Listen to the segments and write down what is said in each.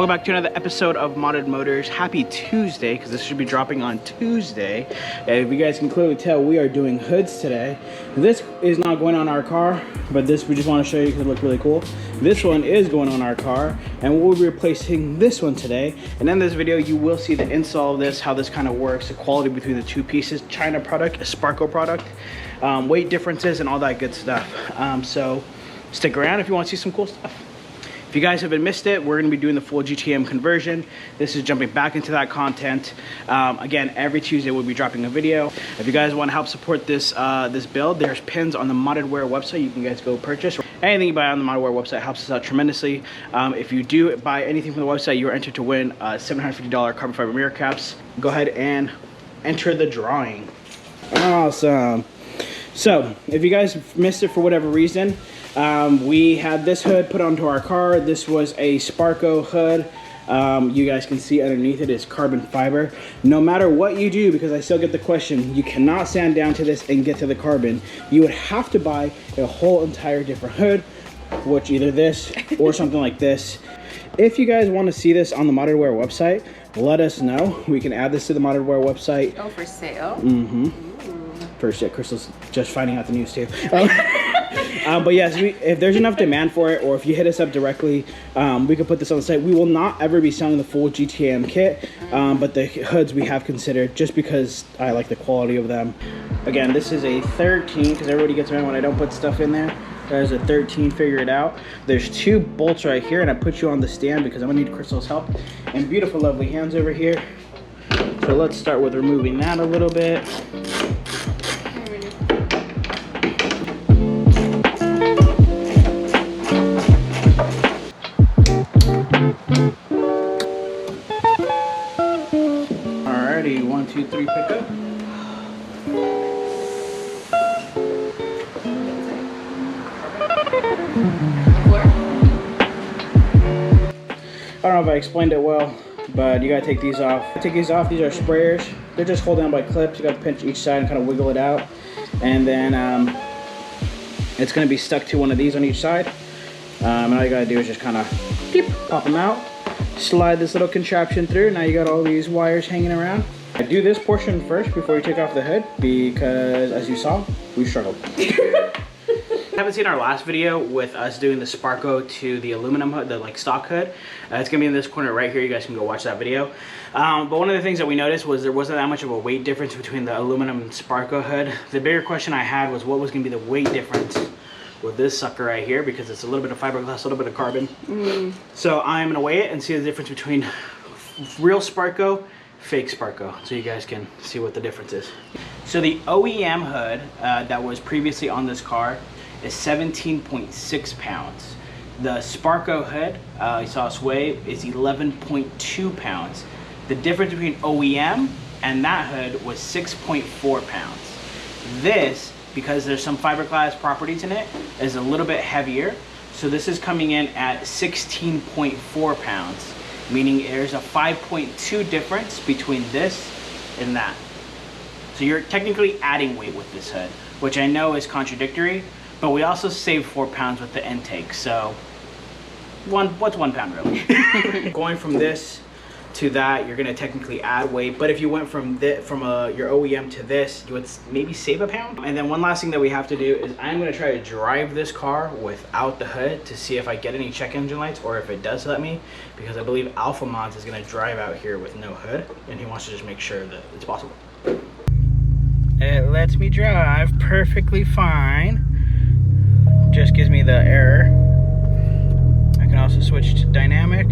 Welcome back to another episode of Modded Motors. Happy Tuesday, because this should be dropping on Tuesday. And if you guys can clearly tell, we are doing hoods today. This is not going on our car, but this we just want to show you because it looks really cool. This one is going on our car, and we'll be replacing this one today. And in this video, you will see the install of this, how this kind of works, the quality between the two pieces, China product, a Sparco product, weight differences, and all that good stuff. So stick around if you want to see some cool stuff. If you guys haven't missed it, we're going to be doing the full GTAm conversion. This is jumping back into that content. Again, every Tuesday we'll be dropping a video. If you guys want to help support this this build, there's pins on the Modded Wear website you can guys go purchase. Anything you buy on the Modded Wear website helps us out tremendously. If you do buy anything from the website, you are entered to win $750 carbon fiber mirror caps. Go ahead and enter the drawing. Awesome. So if you guys missed it for whatever reason, we had this hood put onto our car. This was a Sparco hood. You guys can see underneath it is carbon fiber. No matter what you do, because I still get the question, you cannot sand down to this and get to the carbon. You would have to buy a whole entire different hood, which either this or something like this. If you guys want to see this on the Modded Wear website, let us know. We can add this to the Modded Wear website. Oh, for sale? Mm-hmm. First, yeah, Crystal's just finding out the news too. But yes, if there's enough demand for it, or if you hit us up directly, we can put this on the site. We will not ever be selling the full GTAm kit, but the hoods we have considered just because I like the quality of them. Again, this is a 13, because everybody gets mad when I don't put stuff in there. There's a 13, figure it out. There's two bolts right here, and I put you on the stand because I'm gonna need Crystal's help. And beautiful, lovely hands over here. So let's start with removing that a little bit. Alrighty, 1, 2, 3, pick up. I don't know if I explained it well, but you gotta take these off. Take these off, these are sprayers. They're just hold down by clips. You gotta pinch each side and kind of wiggle it out. And then it's gonna be stuck to one of these on each side. And all you gotta do is just kind of pop them out. Slide this little contraption through. Now you got all these wires hanging around. I do this portion first before you take off the hood because, as you saw, we struggled. Haven't seen our last video with us doing the Sparco to the aluminum hood, the like stock hood. It's gonna be in this corner right here. You guys can go watch that video. But one of the things that we noticed was there wasn't that much of a weight difference between the aluminum and Sparco hood. The bigger question I had was what was gonna be the weight difference with this sucker right here, because it's a little bit of fiberglass, a little bit of carbon. So I'm gonna weigh it and see the difference between real Sparco, fake Sparco, so you guys can see what the difference is. So the OEM hood that was previously on this car is 17.6 pounds. The Sparco hood, you saw us weigh, is 11.2 pounds. The difference between OEM and that hood was 6.4 pounds. This, because there's some fiberglass properties in it, is a little bit heavier. So this is coming in at 16.4 pounds, meaning there's a 5.2 difference between this and that. So you're technically adding weight with this hood, which I know is contradictory, but we also save 4 pounds with the intake. So what's 1 pound really? Going from this to that, you're gonna technically add weight, but if you went from your OEM to this, you would maybe save a pound. And then one last thing that we have to do is I'm gonna try to drive this car without the hood to see if I get any check engine lights, or if it does let me, because I believe Alfa Mods is gonna drive out here with no hood, and he wants to just make sure that it's possible. It lets me drive perfectly fine. Just gives me the error. I can also switch to dynamic.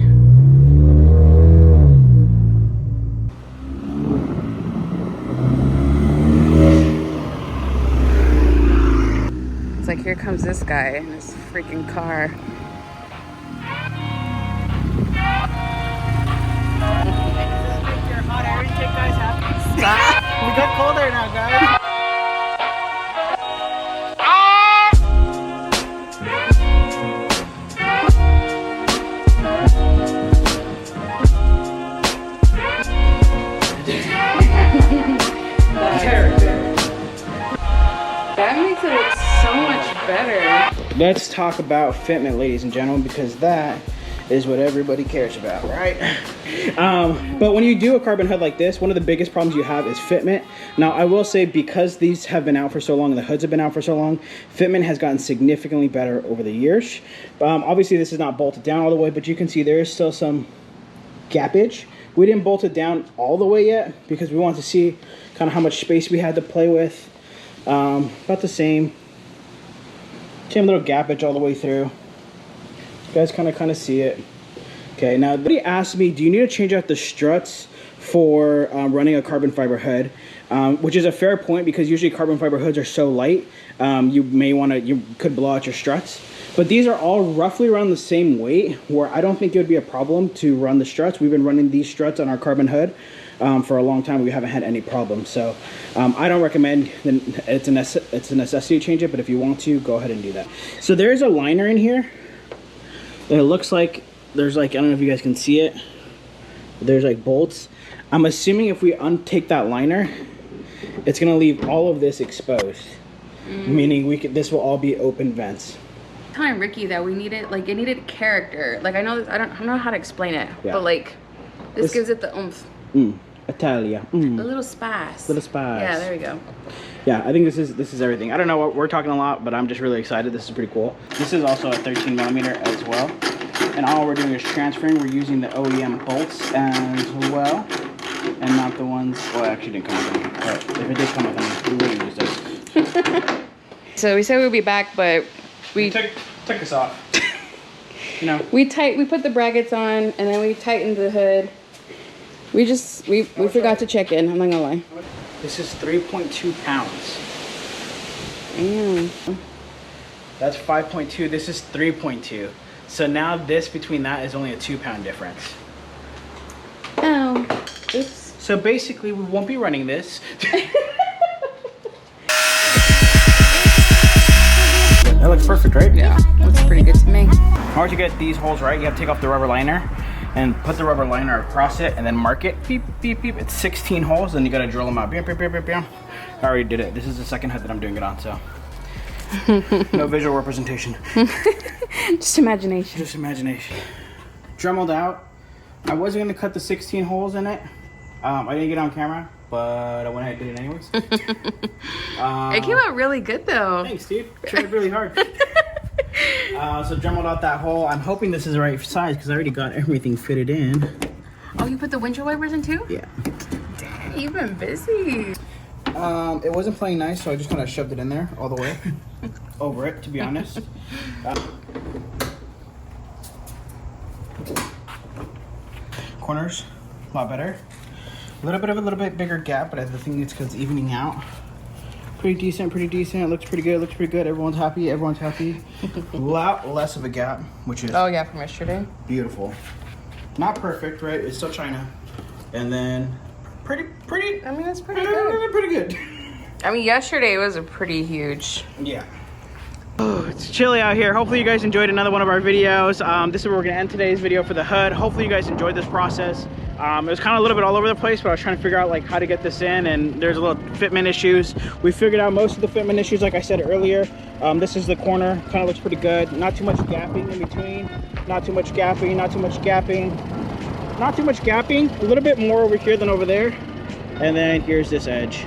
It's like, here comes this guy in his freaking car. Make your hot air intake guys happy. Stop. We got colder now, guys. That makes it look so much better. Let's talk about fitment, ladies and gentlemen, because that is what everybody cares about, right? But when you do a carbon hood like this, one of the biggest problems you have is fitment. Now, I will say, because these have been out for so long and the hoods have been out for so long, fitment has gotten significantly better over the years. Obviously, this is not bolted down all the way, but you can see there is still some gappage. We didn't bolt it down all the way yet because we wanted to see kind of how much space we had to play with. About the same little gappage all the way through. You guys kind of see it. Okay, now somebody asked me, do you need to change out the struts for running a carbon fiber hood? Which is a fair point, because usually carbon fiber hoods are so light, you could blow out your struts. But these are all roughly around the same weight, where I don't think it would be a problem to run the struts. We've been running these struts on our carbon hood for a long time. We haven't had any problems. So I don't recommend, it's a necessity to change it, but if you want to, go ahead and do that. So there's a liner in here. It looks like there's like, I don't know if you guys can see it. There's like bolts. I'm assuming if we untake that liner, it's gonna leave all of this exposed. Meaning this will all be open vents. Telling Ricky that we needed, like, it needed character. Like, I know, I don't know how to explain it, but like, this gives it the oomph. Italia. A little spice. Little spice. Yeah, there we go. Yeah, I think this is everything. I don't know what we're talking a lot, but I'm just really excited. This is pretty cool. This is also a 13mm as well. And all we're doing is transferring. We're using the OEM bolts as well, and not the ones, well, it actually didn't come with them. But if it did come with them, we wouldn't use this. So we said we'd be back, but we took this off. You know. We put the brackets on, and then we tightened the hood. We forgot to check in, I'm not gonna lie. This is 3.2 pounds. Damn. That's 5.2, this is 3.2. So now this, between that, is only a 2-pound difference. Oh, oops. So basically, we won't be running this. That looks perfect, right? Yeah, looks pretty good to me. In order to get these holes right, you have to take off the rubber liner and put the rubber liner across it and then mark it. Beep, beep, beep. It's 16 holes, and you gotta drill them out. Beep, beep, beep, beep, beep. I already did it. This is the second head that I'm doing it on, so. No visual representation. Just imagination. Just imagination. Dremeled out. I wasn't gonna cut the 16 holes in it. I didn't get on camera, but I went ahead and did it anyways. It came out really good though. Thanks, Steve. Tried really hard. So dremeled out that hole. I'm hoping this is the right size because I already got everything fitted in. Oh, you put the windshield wipers in too? Yeah. Dang, you've been busy. It wasn't playing nice, so I just kind of shoved it in there all the way. Over it, to be honest. Corners, a lot better. A little bit bigger gap, but I think it's because it's evening out. Pretty decent, looks pretty good, everyone's happy. A lot less of a gap, which is... Oh yeah, from yesterday. Beautiful. Not perfect, right? It's still China. And then, pretty... I mean, that's pretty good. Pretty good. I mean, yesterday was a pretty huge... Yeah. Oh, it's chilly out here. Hopefully you guys enjoyed another one of our videos. This is where we're gonna end today's video for the hood. Hopefully you guys enjoyed this process. It was kind of a little bit all over the place, but I was trying to figure out like how to get this in, and there's a little fitment issues. We figured out most of the fitment issues, like I said earlier. This is the corner, kind of looks pretty good. Not too much gapping in between. Not too much gapping, not too much gapping. Not too much gapping. A little bit more over here than over there. And then here's this edge.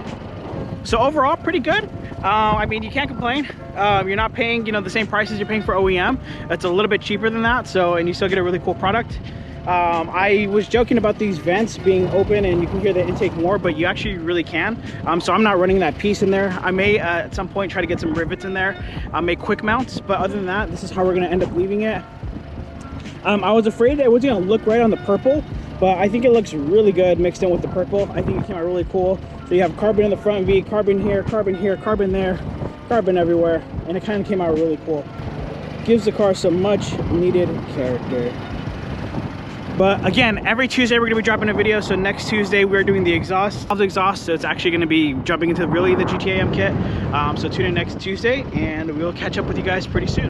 So overall, pretty good. I mean, you can't complain. You're not paying, the same prices you're paying for OEM. It's a little bit cheaper than that, so, and you still get a really cool product. I was joking about these vents being open and you can hear the intake more, but you actually really can. So I'm not running that piece in there. I may at some point try to get some rivets in there, make quick mounts, but other than that, this is how we're gonna end up leaving it. I was afraid it wasn't gonna look right on the purple, but I think it looks really good mixed in with the purple. I think it came out really cool. So you have carbon in the front V, carbon here, carbon there, carbon everywhere, and it kind of came out really cool. Gives the car some much needed character. But again, every Tuesday we're gonna be dropping a video. So next Tuesday we're doing the exhaust. So it's actually gonna be jumping into really the GTAm kit. So tune in next Tuesday and we'll catch up with you guys pretty soon.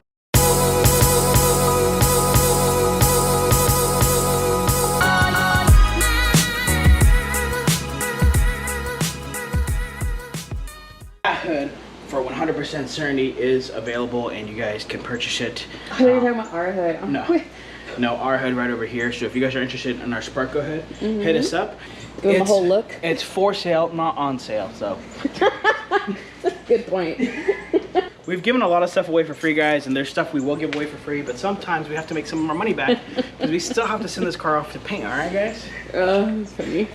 That hood for 100% certainty is available and you guys can purchase it. I thought you were talking about our hood. No. you know, our hood right over here. So if you guys are interested in our Sparco hood, hit us up. Give them a whole look. It's for sale, not on sale, so. Good point. We've given a lot of stuff away for free, guys, and there's stuff we will give away for free, but sometimes we have to make some of our money back because we still have to send this car off to paint, all right, guys? That's funny.